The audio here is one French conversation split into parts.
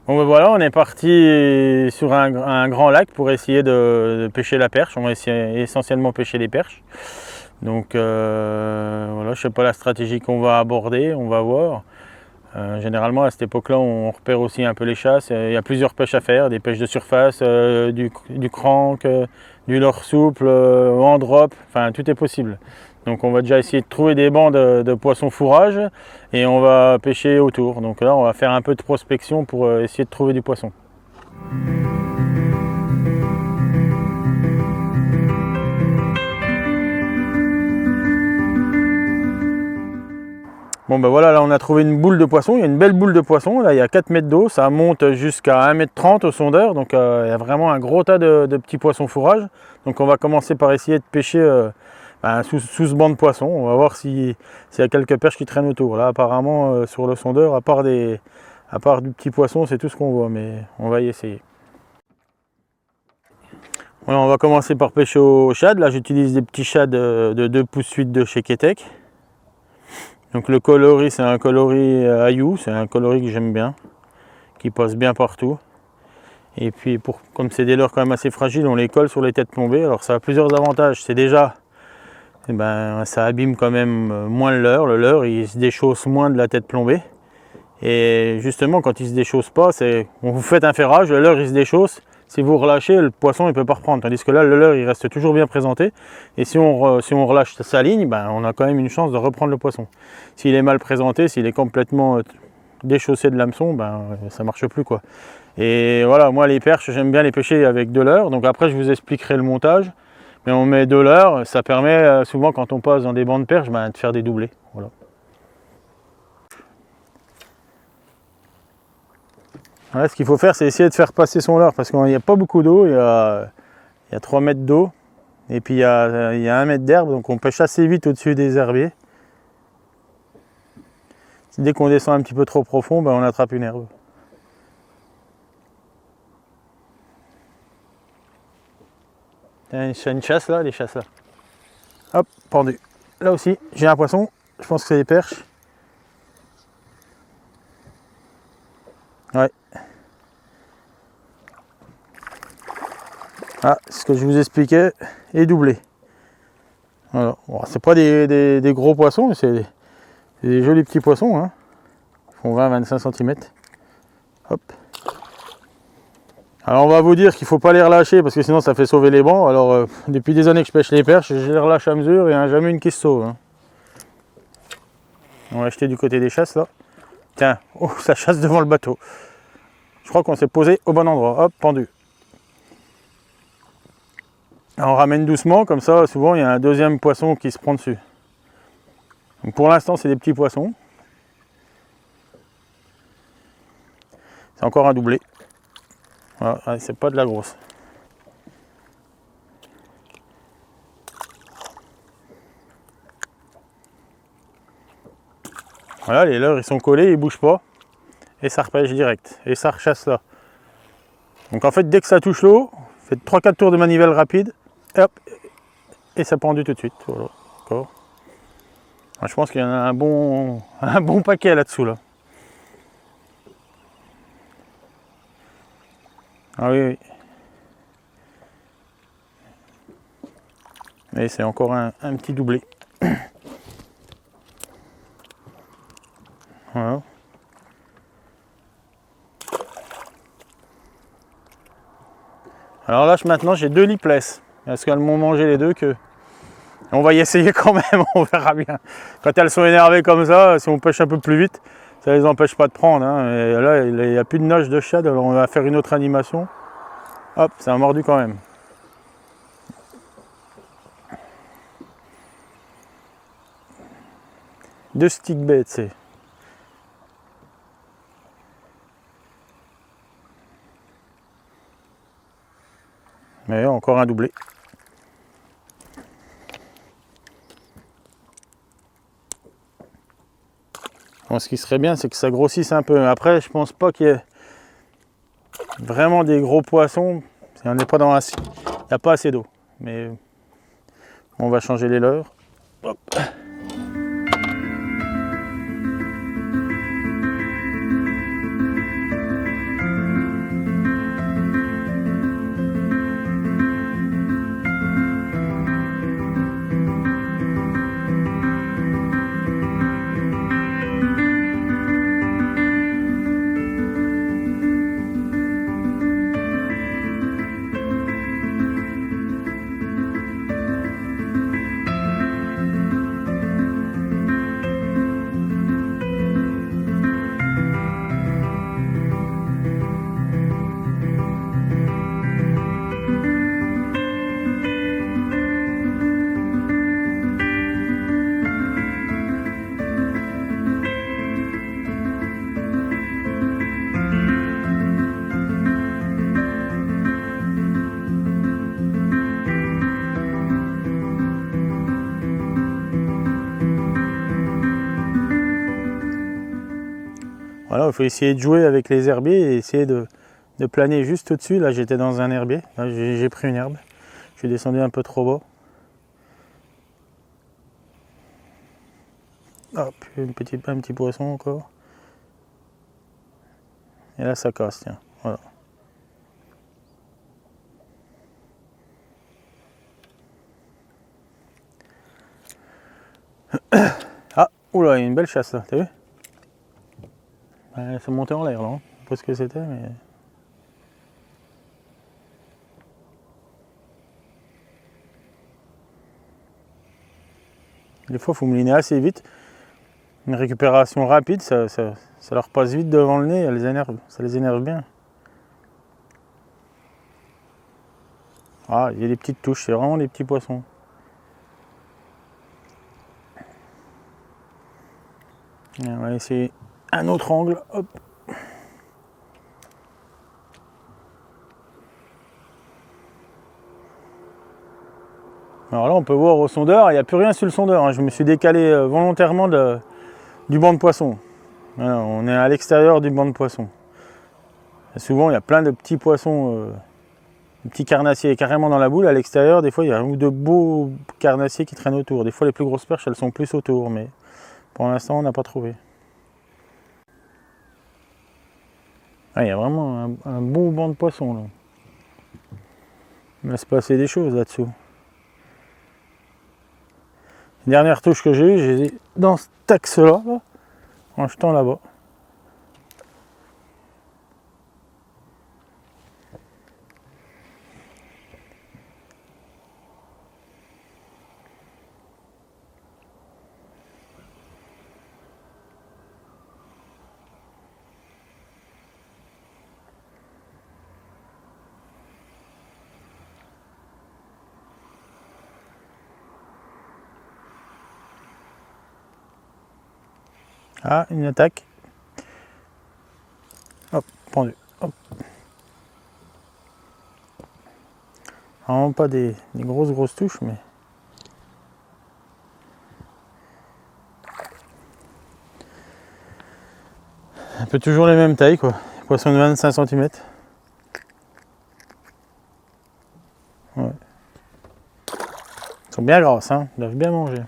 Bon ben voilà, on est parti sur un grand lac pour essayer de pêcher la perche. On va essayer essentiellement pêcher les perches. Donc voilà, je sais pas la stratégie qu'on va aborder, on va voir. Généralement à cette époque-là, on repère aussi un peu les chasses. Il y a plusieurs pêches à faire, des pêches de surface, du crank, du leurre souple, en drop, enfin tout est possible. Donc on va déjà essayer de trouver des bancs de poissons fourrage et on va pêcher autour. Donc là on va faire un peu de prospection pour essayer de trouver du poisson. Bon ben voilà, là on a trouvé une boule de poisson, il y a une belle boule de poisson, là il y a 4 mètres d'eau, ça monte jusqu'à 1,30 m au sondeur, donc il y a vraiment un gros tas de petits poissons fourrage. Donc on va commencer par essayer de pêcher sous ce banc de poissons, on va voir s'il y a quelques perches qui traînent autour. Là apparemment sur le sondeur, à part du petit poisson, c'est tout ce qu'on voit, mais on va y essayer. Voilà, on va commencer par pêcher au shad, là j'utilise des petits shads de 2 pouces 8 de chez Ketek. Donc le coloris, c'est un coloris Ayou, c'est un coloris que j'aime bien, qui passe bien partout. Et puis comme c'est des leurres quand même assez fragiles, on les colle sur les têtes plombées. Alors ça a plusieurs avantages, c'est déjà, ça abîme quand même moins le leurre il se déchausse moins de la tête plombée. Et justement quand il se déchausse pas, vous faites un ferrage, le leurre il se déchausse. Si vous relâchez, le poisson il ne peut pas reprendre, tandis que là le leurre il reste toujours bien présenté. Et si on relâche sa ligne, on a quand même une chance de reprendre le poisson. S'il est mal présenté, s'il est complètement déchaussé de l'hameçon, ça marche plus quoi. Et voilà, moi les perches j'aime bien les pêcher avec de leurre. Donc après je vous expliquerai le montage. Mais on met de leurre, ça permet souvent quand on passe dans des bancs de perches de faire des doublés. Voilà. Voilà, ce qu'il faut faire, c'est essayer de faire passer son leurre parce qu'il n'y a pas beaucoup d'eau, il y a 3 mètres d'eau et puis il y a 1 mètre d'herbe, donc on pêche assez vite au-dessus des herbiers. Dès qu'on descend un petit peu trop profond, on attrape une herbe. Il y a une chasse là, les chasses là. Hop, pendu. Là aussi, j'ai un poisson, je pense que c'est des perches. Ouais. Ah, ce que je vous expliquais est doublé. Voilà. Bon, c'est pas des gros poissons, mais c'est des jolis petits poissons. Hein. Ils font 20-25 cm. Hop. Alors on va vous dire qu'il ne faut pas les relâcher parce que sinon ça fait sauver les bancs. Alors depuis des années que je pêche les perches, je les relâche à mesure et il n'y a jamais une qui se sauve. Hein. On va acheter du côté des chasses là. Tiens, oh, ça chasse devant le bateau. Je crois qu'on s'est posé au bon endroit. Hop, pendu. On ramène doucement, comme ça souvent il y a un deuxième poisson qui se prend dessus. Donc, pour l'instant c'est des petits poissons. C'est encore un doublé. Voilà, c'est pas de la grosse. Voilà, les leurres ils sont collés, ils bougent pas. Et ça repêche direct. Et ça rechasse là. Donc en fait dès que ça touche l'eau, faites 3-4 tours de manivelle rapide. Et hop, et ça pendu tout de suite. Voilà. D'accord. Je pense qu'il y en a un bon paquet là-dessous là. Ah oui, oui. Et c'est encore un petit doublé. Voilà. Alors là maintenant j'ai 2 lipless. Parce qu'elles m'ont mangé les deux que. On va y essayer quand même, on verra bien. Quand elles sont énervées comme ça, si on pêche un peu plus vite, ça ne les empêche pas de prendre. Hein. Et là, il n'y a plus de nage de shad, alors on va faire une autre animation. Hop, ça a mordu quand même. Deux stick bait, c'est. Mais encore un doublé. Bon, ce qui serait bien, c'est que ça grossisse un peu. Après, je pense pas qu'il y ait vraiment des gros poissons. On n'est pas dans il n'y a pas assez d'eau. Mais on va changer les leurres. Hop. Voilà, il faut essayer de jouer avec les herbiers et essayer de planer juste au-dessus. Là, j'étais dans un herbier. Là, j'ai pris une herbe. Je suis descendu un peu trop bas. Hop, un petit poisson encore. Et là, ça casse, tiens. Voilà. Ah, oula, il y a une belle chasse là, t'as vu? Elle s'est montée en l'air là. Hein. Je sais pas ce que c'était, mais. Des fois, il faut mouliner assez vite. Une récupération rapide, ça leur passe vite devant le nez, ça les énerve bien. Ah, il y a des petites touches, c'est vraiment des petits poissons. Et on va essayer un autre angle. Hop. Alors là, on peut voir au sondeur, il n'y a plus rien sur le sondeur. Hein. Je me suis décalé volontairement du banc de poisson. Voilà, on est à l'extérieur du banc de poisson. Et souvent, il y a plein de petits poissons, des petits carnassiers carrément dans la boule. À l'extérieur, des fois, il y a un ou deux beaux carnassiers qui traînent autour. Des fois, les plus grosses perches, elles sont plus autour, mais pour l'instant, on n'a pas trouvé. Ah, il y a vraiment un beau banc de poissons là. Il va se passer des choses là-dessous. Dernière touche que j'ai eue, j'ai dans cet axe-là, là, en jetant là-bas. Ah, une attaque. Hop, pendu. Hop. Vraiment pas des grosses touches, mais. Un peu toujours les mêmes tailles, quoi. Poisson de 25 cm. Ouais. Ils sont bien grasses, hein. Ils doivent bien manger.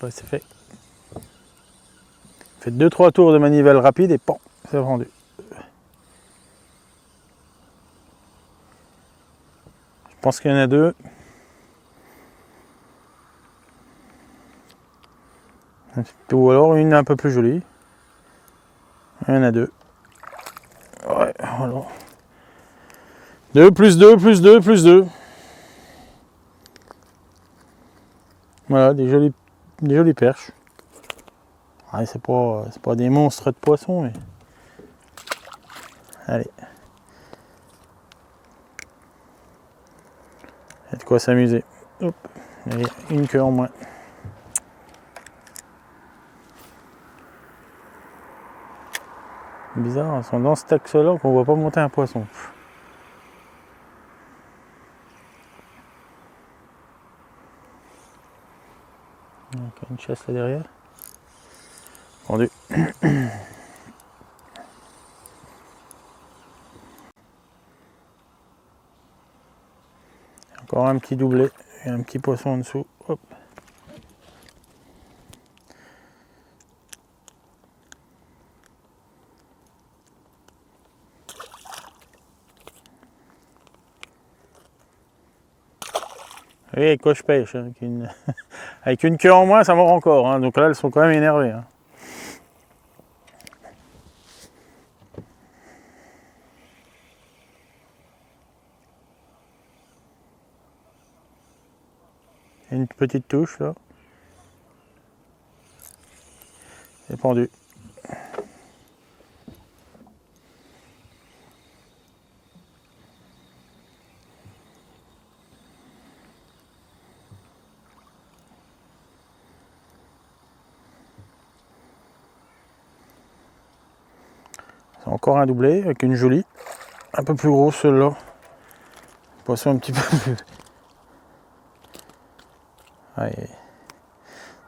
Ouais, c'est fait. Faites 2-3 tours de manivelle rapide et pan, c'est vendu. Je pense qu'il y en a deux. Ou alors une un peu plus jolie. Il y en a deux. Ouais, voilà. 2 plus 2 plus 2 plus 2. Voilà, des jolies perches. Ouais, c'est pas des monstres de poissons, mais. Allez. Il y a de quoi s'amuser. Hop, allez, une queue en moins. Bizarre, ils sont dans cet axe-là qu'on voit pas monter un poisson. Donc, une chasse là derrière. Pendu. Encore un petit doublé et un petit poisson en dessous. Hop. Et coche-pêche, hein, avec une queue en moins, ça mord encore. Hein, donc là, elles sont quand même énervées. Hein. Une petite touche là. C'est pendu. C'est encore un doublé avec une jolie, un peu plus grosse celle-là. Poisson un petit peu plus. Ouais.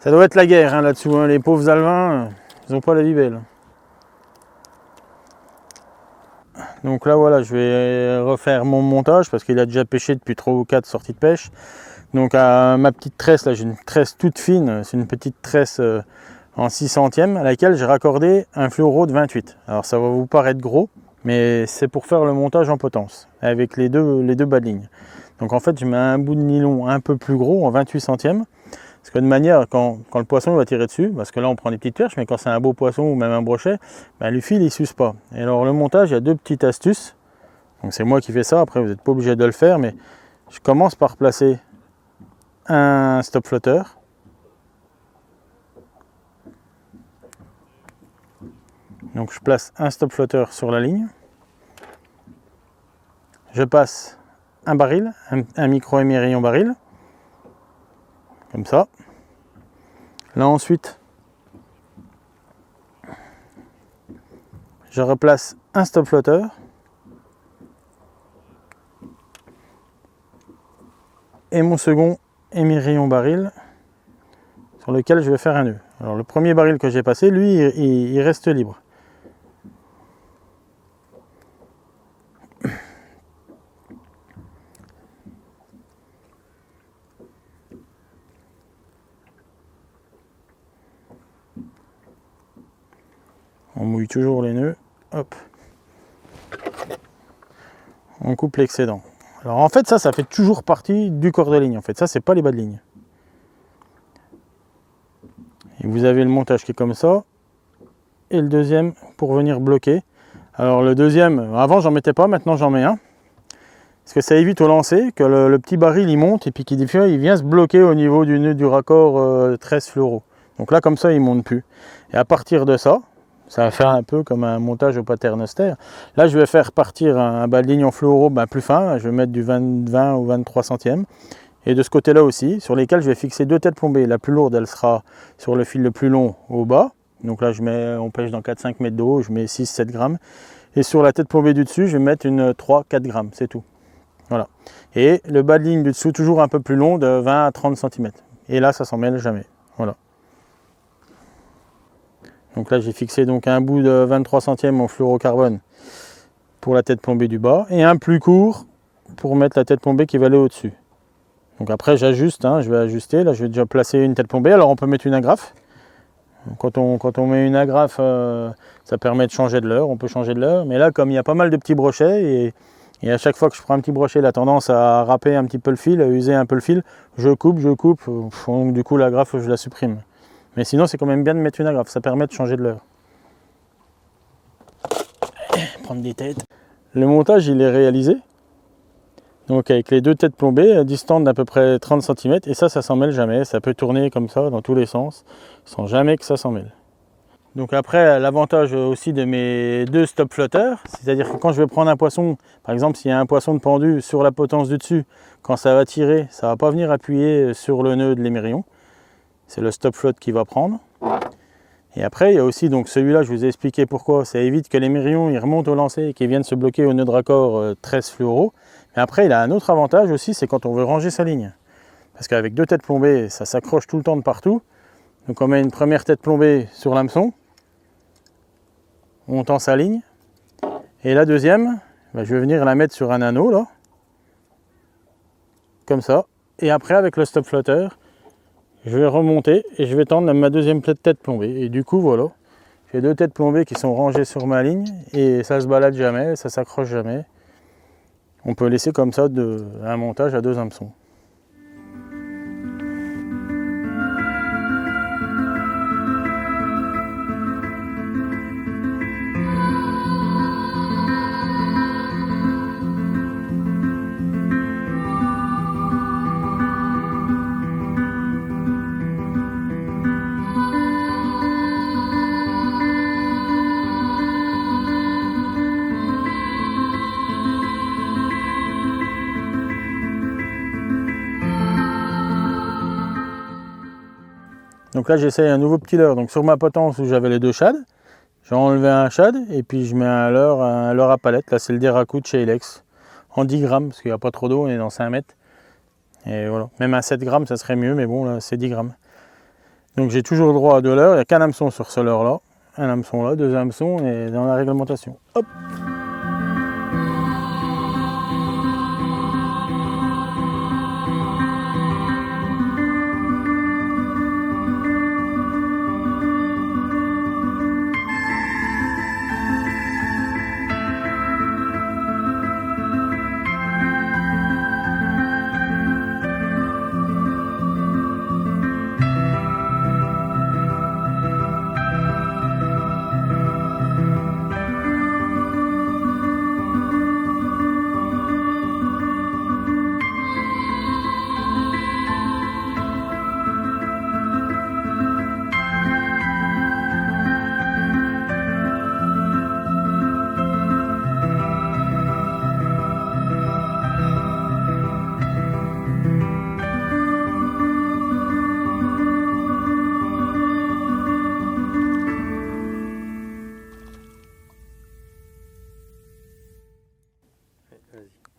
Ça doit être la guerre hein, là-dessous. Hein. Les pauvres alevins, ils n'ont pas la vie belle. Donc là voilà, je vais refaire mon montage parce qu'il a déjà pêché depuis 3 ou 4 sorties de pêche. Donc à ma petite tresse, là j'ai une tresse toute fine, c'est une petite tresse en 6 centièmes à laquelle j'ai raccordé un fluoro de 28. Alors ça va vous paraître gros, mais c'est pour faire le montage en potence avec les deux bas de ligne. Donc en fait je mets un bout de nylon un peu plus gros en 28 centièmes. Parce que de manière, quand le poisson va tirer dessus, parce que là on prend des petites perches, mais quand c'est un beau poisson ou même un brochet, ben, le fil il s'use pas. Et alors le montage, il y a 2 petites astuces. Donc c'est moi qui fais ça, après vous n'êtes pas obligé de le faire, mais je commence par placer un stop flotteur. Donc je place un stop flotteur sur la ligne. Je passe un baril, un micro émerillon baril. Comme ça. Là ensuite, je replace un stop flotteur. Et mon second émerillon baril sur lequel je vais faire un nœud. Alors le premier baril que j'ai passé, lui, il reste libre. On mouille toujours les nœuds, hop. On coupe l'excédent. Alors en fait ça fait toujours partie du corps de ligne en fait, ça c'est pas les bas de ligne. Et vous avez le montage qui est comme ça, et le deuxième pour venir bloquer. Alors le deuxième, avant j'en mettais pas, maintenant j'en mets un. Parce que ça évite au lancer que le petit baril il monte et puis qu'il vient se bloquer au niveau du nœud du raccord 13 fluoro. Donc là comme ça il monte plus. Et à partir de ça, ça va faire un peu comme un montage au paternoster. Là je vais faire partir un bas de ligne en fluoro plus fin, je vais mettre du 20 ou 23 centièmes. Et de ce côté là aussi, sur lesquels je vais fixer 2 têtes plombées. La plus lourde elle sera sur le fil le plus long au bas. Donc là on pêche dans 4-5 mètres d'eau, je mets 6-7 grammes. Et sur la tête plombée du dessus, je vais mettre une 3-4 grammes, c'est tout. Voilà. Et le bas de ligne du dessous, toujours un peu plus long, de 20 à 30 cm. Et là, ça s'en mêle jamais. Voilà. Donc là, j'ai fixé donc un bout de 23 centièmes en fluorocarbone pour la tête plombée du bas et un plus court pour mettre la tête plombée qui va aller au-dessus. Donc après, j'ajuste, hein, je vais ajuster. Là, je vais déjà placer une tête plombée. Alors, on peut mettre une agrafe. Quand on met une agrafe, ça permet de changer de leurre. On peut changer de leurre. Mais là, comme il y a pas mal de petits brochets et à chaque fois que je prends un petit brochet, il a tendance à râper un petit peu le fil, à user un peu le fil. Je coupe. Donc, du coup, l'agrafe, je la supprime. Mais sinon, c'est quand même bien de mettre une agrafe. Ça permet de changer de leurre. Prendre des têtes. Le montage, il est réalisé. Donc, avec les 2 têtes plombées, distantes d'à peu près 30 cm. Et ça s'en mêle jamais. Ça peut tourner comme ça dans tous les sens, sans jamais que ça s'en mêle. Donc après, l'avantage aussi de mes 2 stop flotteurs, c'est-à-dire que quand je vais prendre un poisson, par exemple s'il y a un poisson de pendu sur la potence du dessus, quand ça va tirer, ça ne va pas venir appuyer sur le nœud de l'émerillon. C'est le stop flotte qui va prendre. Et après, il y a aussi donc celui-là, je vous ai expliqué pourquoi. Ça évite que l'émerillon il remonte au lancer et qu'il vienne se bloquer au nœud de raccord 13 fluoro. Mais après, il a un autre avantage aussi, c'est quand on veut ranger sa ligne. Parce qu'avec 2 têtes plombées, ça s'accroche tout le temps de partout. Donc on met une première tête plombée sur l'hameçon. On tend sa ligne. Et la deuxième, je vais venir la mettre sur un anneau, là. Comme ça. Et après, avec le stop flotteur, je vais remonter et je vais tendre ma deuxième tête plombée. Et du coup, voilà. J'ai 2 têtes plombées qui sont rangées sur ma ligne. Et ça se balade jamais, ça s'accroche jamais. On peut laisser comme ça un montage à 2 hameçons. Donc là j'essaye un nouveau petit leurre. Donc sur ma potence où j'avais les 2 shads, J'ai enlevé un shad et puis je mets un leurre à palette. Là c'est le Deraku de chez Elex en 10 grammes parce qu'il n'y a pas trop d'eau, on est dans 5 mètres. Et voilà, même à 7 grammes ça serait mieux, mais bon là c'est 10 grammes. Donc j'ai toujours le droit à 2 leurres, il n'y a qu'un hameçon sur ce leurre là. Un hameçon là, 2 hameçons et dans la réglementation. Hop.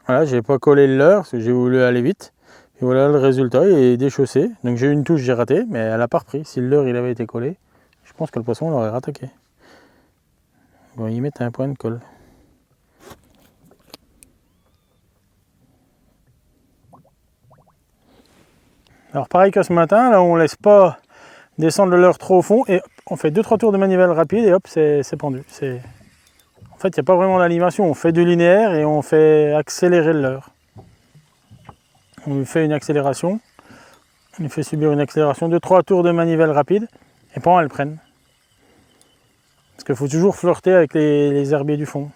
Voilà, j'ai pas collé le leurre parce que j'ai voulu aller vite. Et voilà le résultat, il est déchaussé. Donc j'ai eu une touche, j'ai raté, mais elle n'a pas repris. Si le leurre il avait été collé, je pense que le poisson l'aurait rattaqué. Bon, y mettre un point de colle. Alors pareil que ce matin, là on laisse pas descendre le leurre trop au fond et on fait 2-3 tours de manivelle rapide et hop, c'est pendu. En fait, il n'y a pas vraiment d'animation, on fait du linéaire et on fait accélérer le leurre. On lui fait une accélération, on lui fait subir une accélération, 2-3 tours de manivelle rapide et pendant elles prennent. Parce qu'il faut toujours flirter avec les herbiers du fond.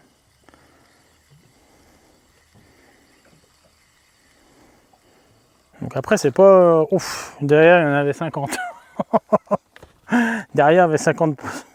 Donc après, c'est pas... Ouf, derrière, il y en avait 50. Derrière, il y avait 50 pouces.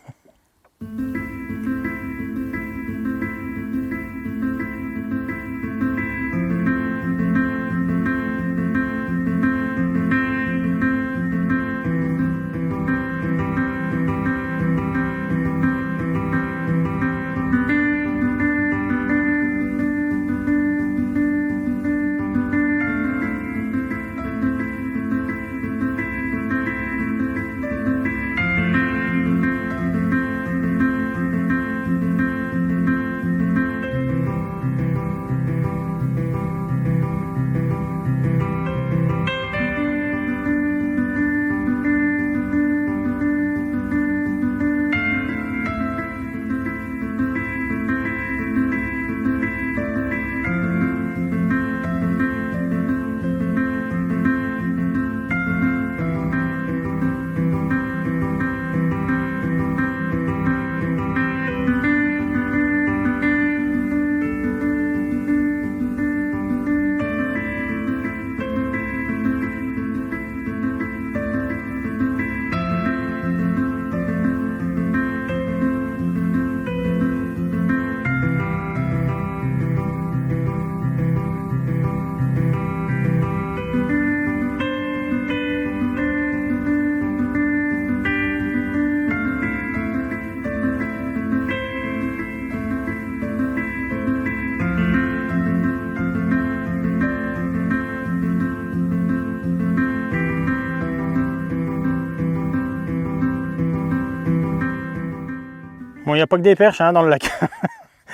Bon, il n'y a pas que des perches hein, dans le lac.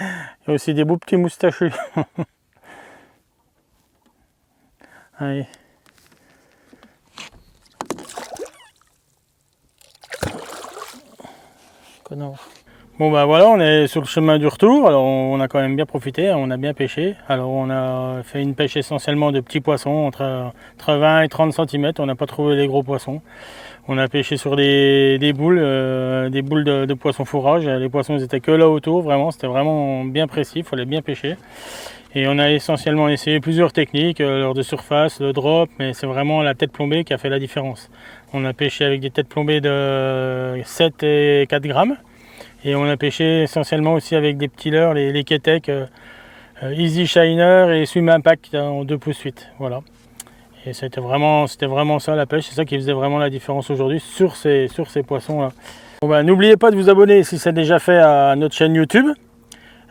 Il y a aussi des beaux petits moustachus. Allez. Connard. Bon bah voilà, on est sur le chemin du retour. Alors on a quand même bien profité, on a bien pêché. Alors on a fait une pêche essentiellement de petits poissons entre 20 et 30 cm. On n'a pas trouvé les gros poissons. On a pêché sur des boules de poissons fourrage. Les poissons ils étaient que là autour, vraiment, c'était vraiment bien précis, il fallait bien pêcher. Et on a essentiellement essayé plusieurs techniques, leurre de surface, le drop, mais c'est vraiment la tête plombée qui a fait la différence. On a pêché avec des têtes plombées de 7 et 4 grammes. Et on a pêché essentiellement aussi avec des petits leurres, les Ketek Easy Shiner et Swim Impact en 2 pouces 8. Voilà. Et c'était vraiment ça la pêche, c'est ça qui faisait vraiment la différence aujourd'hui sur ces poissons-là. Bon, bah, n'oubliez pas de vous abonner si c'est déjà fait à notre chaîne YouTube.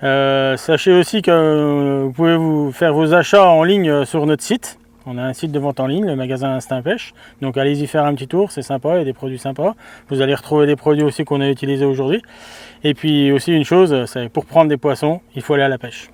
Sachez aussi que vous pouvez vous faire vos achats en ligne sur notre site. On a un site de vente en ligne, le magasin Instinct Pêche. Donc allez-y faire un petit tour, c'est sympa, il y a des produits sympas. Vous allez retrouver des produits aussi qu'on a utilisés aujourd'hui. Et puis aussi une chose, c'est pour prendre des poissons, il faut aller à la pêche.